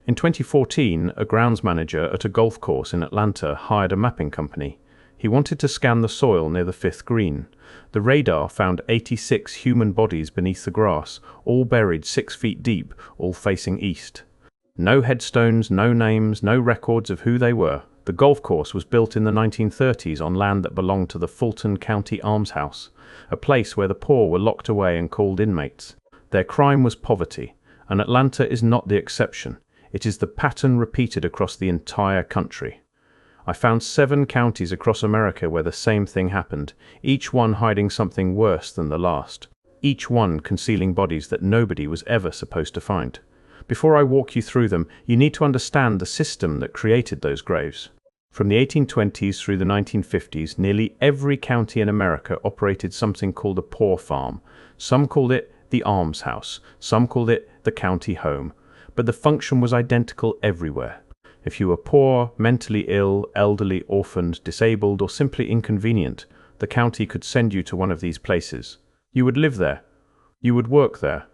In 2014, a grounds manager at a golf course in Atlanta hired a mapping company. He wanted to scan the soil near the fifth green. The radar found 86 human bodies beneath the grass, all buried 6 feet deep, all facing east. No headstones, no names, no records of who they were. The golf course was built in the 1930s on land that belonged to the Fulton County Almshouse, a place where the poor were locked away and called inmates. Their crime was poverty, and Atlanta is not the exception. It is the pattern repeated across the entire country. I found 7 counties across America where the same thing happened, each one hiding something worse than the last, each one concealing bodies that nobody was ever supposed to find. Before I walk you through them, you need to understand the system that created those graves. From the 1820s through the 1950s, nearly every county in America operated something called a poor farm. Some called it the almshouse, some called it the county home, but the function was identical everywhere. If you were poor, mentally ill, elderly, orphaned, disabled, or simply inconvenient, the county could send you to one of these places. You would live there. You would work there.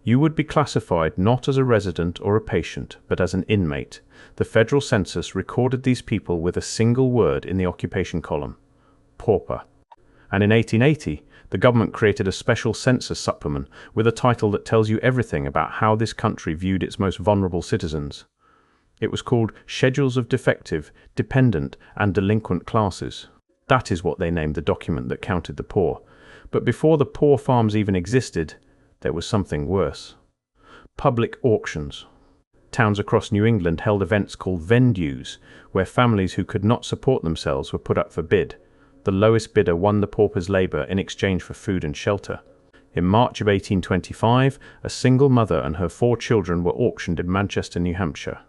You would be classified not as a resident or a patient, but as an inmate. The federal census recorded these people with a single word in the occupation column: pauper. And in 1880, the government created a special census supplement with a title that tells you everything about how this country viewed its most vulnerable citizens. It was called Schedules of Defective, Dependent, and Delinquent Classes. That is what they named the document that counted the poor. But before the poor farms even existed, there was something worse. Public auctions. Towns across New England held events called vendues, where families who could not support themselves were put up for bid. The lowest bidder won the pauper's labor in exchange for food and shelter. In March of 1825, a single mother and her 4 children were auctioned in Manchester, New Hampshire.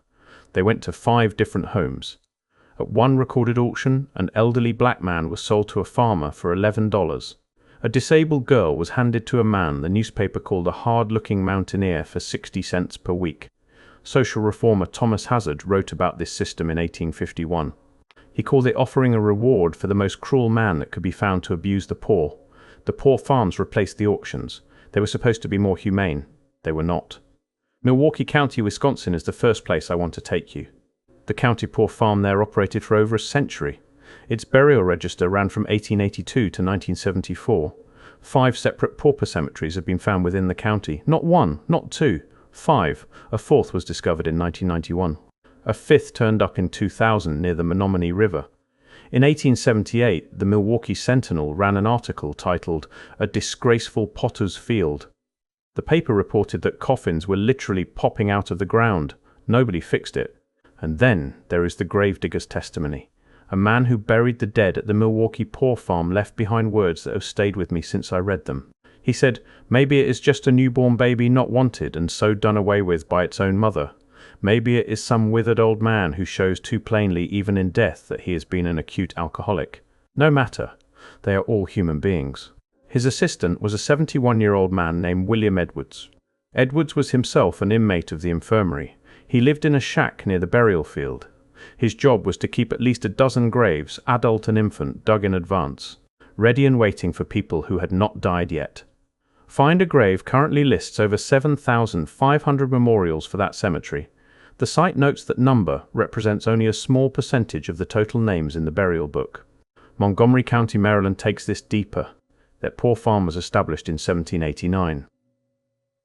They went to 5 different homes. At one recorded auction, an elderly black man was sold to a farmer for $11. A disabled girl was handed to a man the newspaper called a hard-looking mountaineer for 60 cents per week. Social reformer Thomas Hazard wrote about this system in 1851. He called it offering a reward for the most cruel man that could be found to abuse the poor. The poor farms replaced the auctions. They were supposed to be more humane. They were not. Milwaukee County, Wisconsin is the first place I want to take you. The county poor farm there operated for over a century. Its burial register ran from 1882 to 1974. 5 separate pauper cemeteries have been found within the county. Not 1, not 2, 5. A 4th was discovered in 1991. A 5th turned up in 2000 near the Menominee River. In 1878, the Milwaukee Sentinel ran an article titled "A Disgraceful Potter's Field." The paper reported that coffins were literally popping out of the ground. Nobody fixed it. And then there is the gravedigger's testimony. A man who buried the dead at the Milwaukee poor farm left behind words that have stayed with me since I read them. He said, "Maybe it is just a newborn baby not wanted and so done away with by its own mother. Maybe it is some withered old man who shows too plainly even in death that he has been an acute alcoholic. No matter. They are all human beings." His assistant was a 71-year-old man named William Edwards. Edwards was himself an inmate of the infirmary. He lived in a shack near the burial field. His job was to keep at least a dozen graves, adult and infant, dug in advance, ready and waiting for people who had not died yet. Find a Grave currently lists over 7,500 memorials for that cemetery. The site notes that number represents only a small percentage of the total names in the burial book. Montgomery County, Maryland takes this deeper. Their poor farm was established in 1789.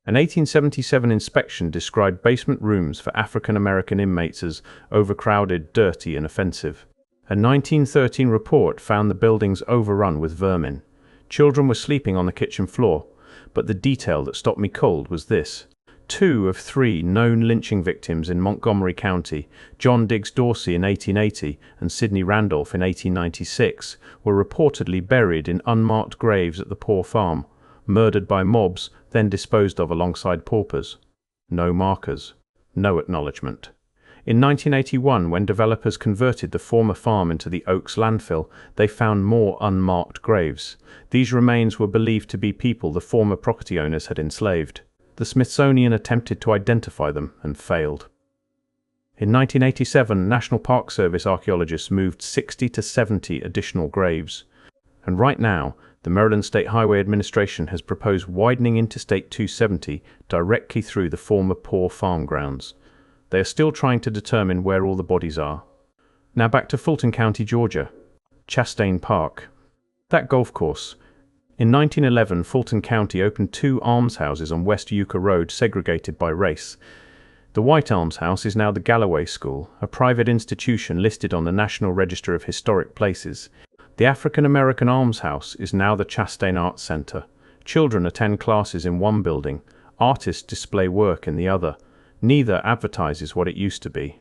An 1877 inspection described basement rooms for African American inmates as overcrowded, dirty, and offensive. A 1913 report found the buildings overrun with vermin. Children were sleeping on the kitchen floor, but the detail that stopped me cold was this. 2 of 3 known lynching victims in Montgomery County, John Diggs Dorsey in 1880 and Sidney Randolph in 1896, were reportedly buried in unmarked graves at the poor farm, murdered by mobs, then disposed of alongside paupers. No markers, no acknowledgement. In 1981, when developers converted the former farm into the Oaks landfill, they found more unmarked graves. These remains were believed to be people the former property owners had enslaved. The Smithsonian attempted to identify them and failed. In 1987, National Park Service archaeologists moved 60 to 70 additional graves. And right now, the Maryland State Highway Administration has proposed widening Interstate 270 directly through the former poor farm grounds. They are still trying to determine where all the bodies are. Now back to Fulton County, Georgia. Chastain Park. That golf course. In 1911, Fulton County opened 2 almshouses on West Yucca Road segregated by race. The White Almshouse is now the Galloway School, a private institution listed on the National Register of Historic Places. The African American Almshouse is now the Chastain Arts Center. Children attend classes in one building. Artists display work in the other. Neither advertises what it used to be.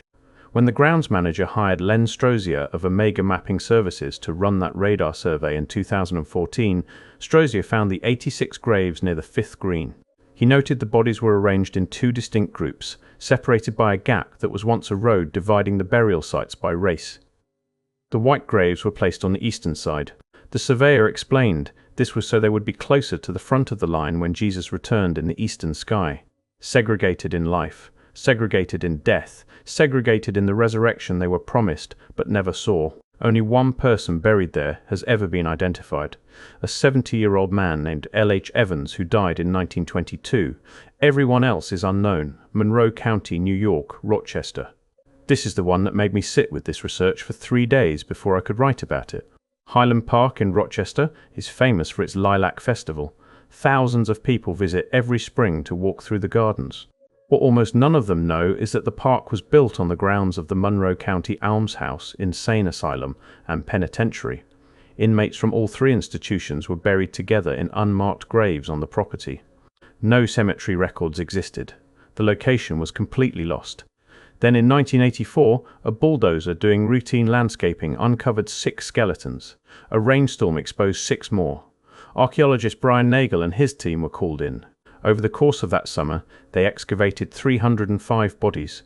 When the grounds manager hired Len Strozier of Omega Mapping Services to run that radar survey in 2014, Strozier found the 86 graves near the 5th green. He noted the bodies were arranged in 2 distinct groups, separated by a gap that was once a road dividing the burial sites by race. The white graves were placed on the eastern side. The surveyor explained this was so they would be closer to the front of the line when Jesus returned in the eastern sky. Segregated in life, segregated in death, segregated in the resurrection they were promised but never saw. Only one person buried there has ever been identified, a 70-year-old man named L.H. Evans who died in 1922. Everyone else is unknown. Monroe County, New York, Rochester. This is the one that made me sit with this research for 3 days before I could write about it. Highland Park in Rochester is famous for its Lilac Festival. Thousands of people visit every spring to walk through the gardens. What almost none of them know is that the park was built on the grounds of the Monroe County Almshouse, Insane Asylum, and Penitentiary. Inmates from all 3 institutions were buried together in unmarked graves on the property. No cemetery records existed. The location was completely lost. Then in 1984, a bulldozer doing routine landscaping uncovered 6 skeletons. A rainstorm exposed 6 more. Archaeologist Brian Nagel and his team were called in. Over the course of that summer, they excavated 305 bodies.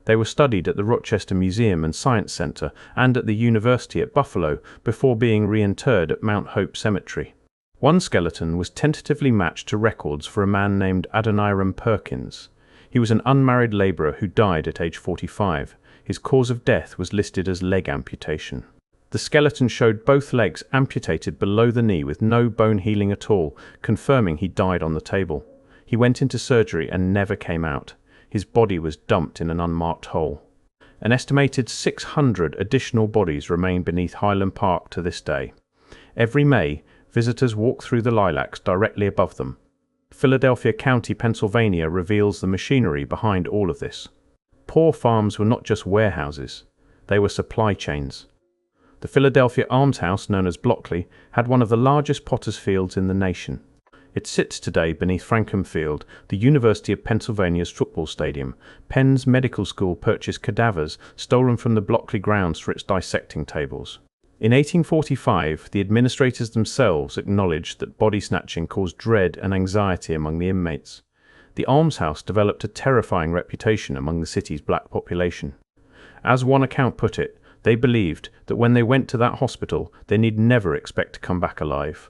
They were studied at the Rochester Museum and Science Center and at the University at Buffalo before being reinterred at Mount Hope Cemetery. One skeleton was tentatively matched to records for a man named Adoniram Perkins. He was an unmarried laborer who died at age 45. His cause of death was listed as leg amputation. The skeleton showed both legs amputated below the knee with no bone healing at all, confirming he died on the table. He went into surgery and never came out. His body was dumped in an unmarked hole. An estimated 600 additional bodies remain beneath Highland Park to this day. Every May, visitors walk through the lilacs directly above them. Philadelphia County, Pennsylvania reveals the machinery behind all of this. Poor farms were not just warehouses. They were supply chains. The Philadelphia Almshouse, known as Blockley, had one of the largest potter's fields in the nation. It sits today beneath Frankham Field, the University of Pennsylvania's football stadium. Penn's Medical School purchased cadavers stolen from the Blockley grounds for its dissecting tables. In 1845, the administrators themselves acknowledged that body snatching caused dread and anxiety among the inmates. The almshouse developed a terrifying reputation among the city's black population. As one account put it, they believed that when they went to that hospital, they need never expect to come back alive.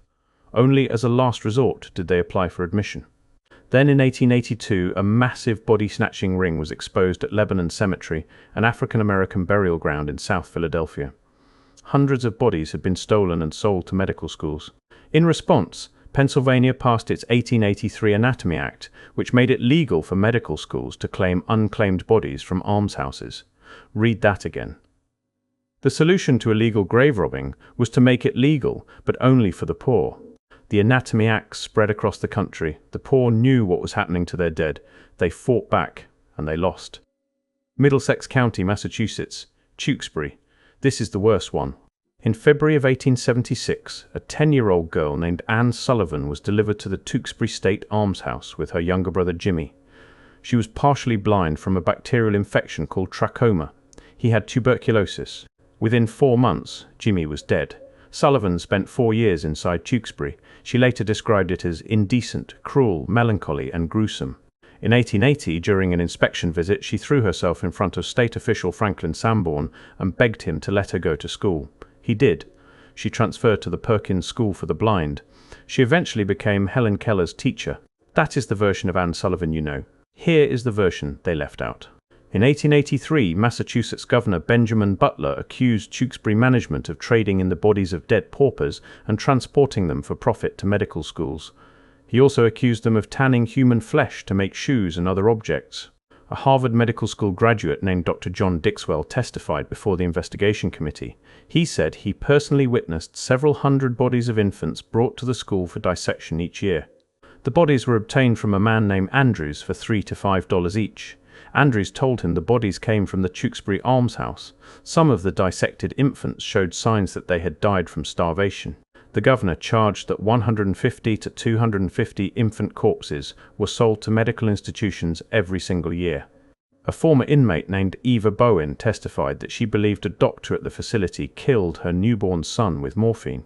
Only as a last resort did they apply for admission. Then in 1882, a massive body-snatching ring was exposed at Lebanon Cemetery, an African-American burial ground in South Philadelphia. Hundreds of bodies had been stolen and sold to medical schools. In response, Pennsylvania passed its 1883 Anatomy Act, which made it legal for medical schools to claim unclaimed bodies from almshouses. Read that again. The solution to illegal grave robbing was to make it legal, but only for the poor. The Anatomy Act spread across the country. The poor knew what was happening to their dead. They fought back, and they lost. Middlesex County, Massachusetts, Tewksbury. This is the worst one. In February of 1876, a 10-year-old girl named Anne Sullivan was delivered to the Tewksbury State Almshouse with her younger brother Jimmy. She was partially blind from a bacterial infection called trachoma. He had tuberculosis. Within 4 months, Jimmy was dead. Sullivan spent 4 years inside Tewksbury. She later described it as indecent, cruel, melancholy, and gruesome. In 1880, during an inspection visit, she threw herself in front of state official Franklin Sanborn and begged him to let her go to school. He did. She transferred to the Perkins School for the Blind. She eventually became Helen Keller's teacher. That is the version of Anne Sullivan you know. Here is the version they left out. In 1883, Massachusetts Governor Benjamin Butler accused Tewksbury management of trading in the bodies of dead paupers and transporting them for profit to medical schools. He also accused them of tanning human flesh to make shoes and other objects. A Harvard Medical School graduate named Dr. John Dixwell testified before the investigation committee. He said he personally witnessed several hundred bodies of infants brought to the school for dissection each year. The bodies were obtained from a man named Andrews for $3 to $5 each. Andrews told him the bodies came from the Tewkesbury Almshouse. Some of the dissected infants showed signs that they had died from starvation. The governor charged that 150 to 250 infant corpses were sold to medical institutions every single year. A former inmate named Eva Bowen testified that she believed a doctor at the facility killed her newborn son with morphine.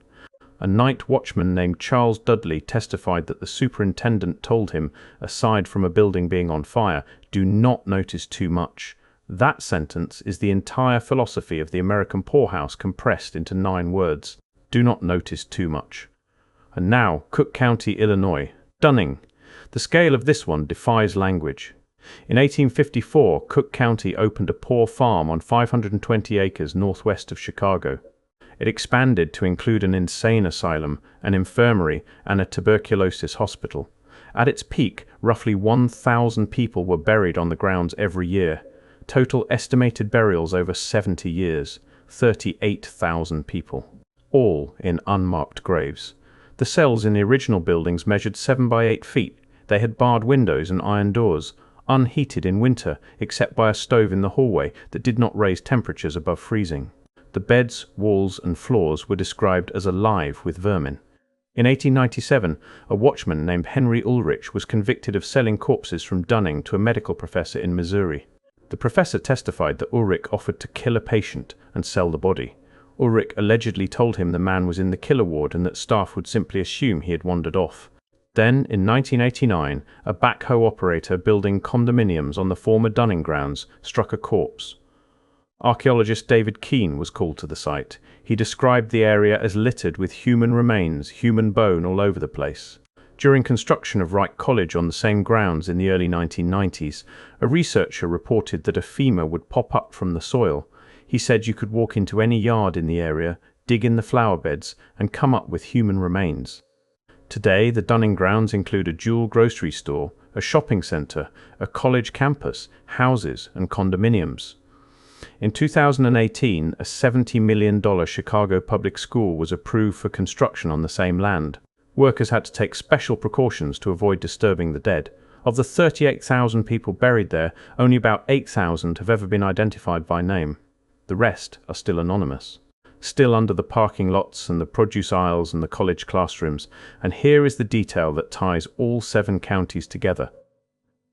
A night watchman named Charles Dudley testified that the superintendent told him, aside from a building being on fire, "Do not notice too much." That sentence is the entire philosophy of the American poorhouse compressed into 9 words. Do not notice too much. And now, Cook County, Illinois. Dunning. The scale of this one defies language. In 1854, Cook County opened a poor farm on 520 acres northwest of Chicago. It expanded to include an insane asylum, an infirmary, and a tuberculosis hospital. At its peak, roughly 1,000 people were buried on the grounds every year. Total estimated burials over 70 years, 38,000 people. All in unmarked graves. The cells in the original buildings measured 7 by 8 feet. They had barred windows and iron doors, unheated in winter except by a stove in the hallway that did not raise temperatures above freezing. The beds, walls, and floors were described as alive with vermin. In 1897, a watchman named Henry Ulrich was convicted of selling corpses from Dunning to a medical professor in Missouri. The professor testified that Ulrich offered to kill a patient and sell the body. Ulrich allegedly told him the man was in the killer ward and that staff would simply assume he had wandered off. Then, in 1989, a backhoe operator building condominiums on the former Dunning grounds struck a corpse. Archaeologist David Keane was called to the site. He described the area as littered with human remains, human bone all over the place. During construction of Wright College on the same grounds in the early 1990s, a researcher reported that a femur would pop up from the soil. He said you could walk into any yard in the area, dig in the flower beds, and come up with human remains. Today, the Dunning grounds include a Jewel grocery store, a shopping center, a college campus, houses, and condominiums. In 2018, a $70 million Chicago public school was approved for construction on the same land. Workers had to take special precautions to avoid disturbing the dead. Of the 38,000 people buried there, only about 8,000 have ever been identified by name. The rest are still anonymous, still under the parking lots and the produce aisles and the college classrooms, and here is the detail that ties all 7 counties together.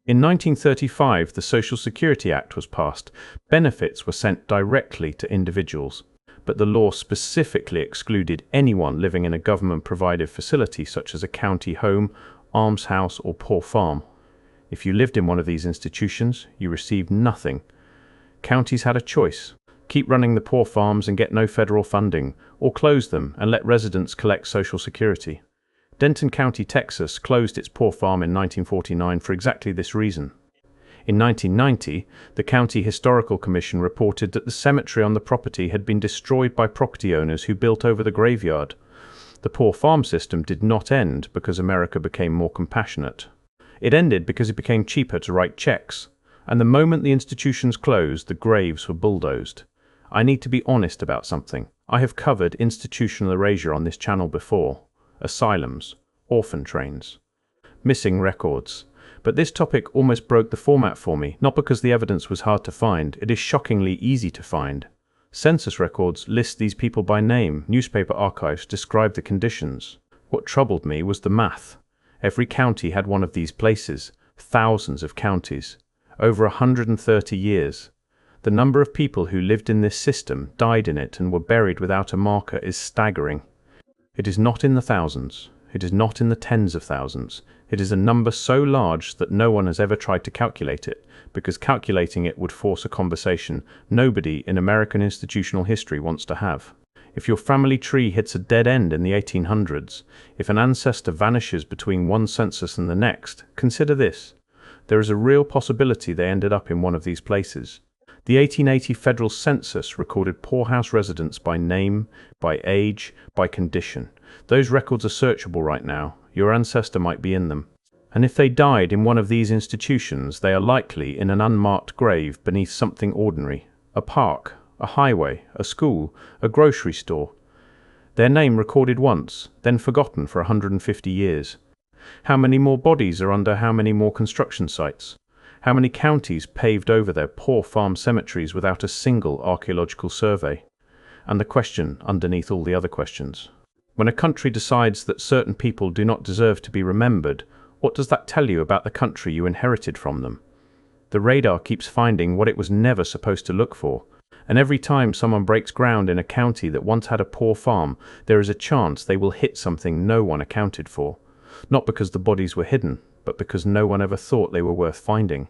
In 1935, the Social Security Act was passed. Benefits were sent directly to individuals, but the law specifically excluded anyone living in a government-provided facility such as a county home, almshouse, or poor farm. If you lived in one of these institutions, you received nothing. Counties had a choice. Keep running the poor farms and get no federal funding, or close them and let residents collect Social Security. Denton County, Texas, closed its poor farm in 1949 for exactly this reason. In 1990, the County Historical Commission reported that the cemetery on the property had been destroyed by property owners who built over the graveyard. The poor farm system did not end because America became more compassionate. It ended because it became cheaper to write checks, and the moment the institutions closed, the graves were bulldozed. I need to be honest about something. I have covered institutional erasure on this channel before. Asylums, orphan trains, missing records. But this topic almost broke the format for me, not because the evidence was hard to find. It is shockingly easy to find. Census records list these people by name. Newspaper archives describe the conditions. What troubled me was the math. Every county had one of these places. Thousands of counties. Over 130 years. The number of people who lived in this system, died in it, and were buried without a marker is staggering. It is not in the thousands. It is not in the tens of thousands. It is a number so large that no one has ever tried to calculate it, because calculating it would force a conversation nobody in American institutional history wants to have. If your family tree hits a dead end in the 1800s, if an ancestor vanishes between one census and the next, consider this. There is a real possibility they ended up in one of these places. The 1880 federal census recorded poorhouse residents by name, by age, by condition. Those records are searchable right now. Your ancestor might be in them. And if they died in one of these institutions, they are likely in an unmarked grave beneath something ordinary: a park, a highway, a school, a grocery store. Their name recorded once, then forgotten for 150 years. How many more bodies are under how many more construction sites? How many counties paved over their poor farm cemeteries without a single archaeological survey? And the question underneath all the other questions: when a country decides that certain people do not deserve to be remembered, what does that tell you about the country you inherited from them? The radar keeps finding what it was never supposed to look for, and every time someone breaks ground in a county that once had a poor farm, there is a chance they will hit something no one accounted for. Not because the bodies were hidden, but because no one ever thought they were worth finding.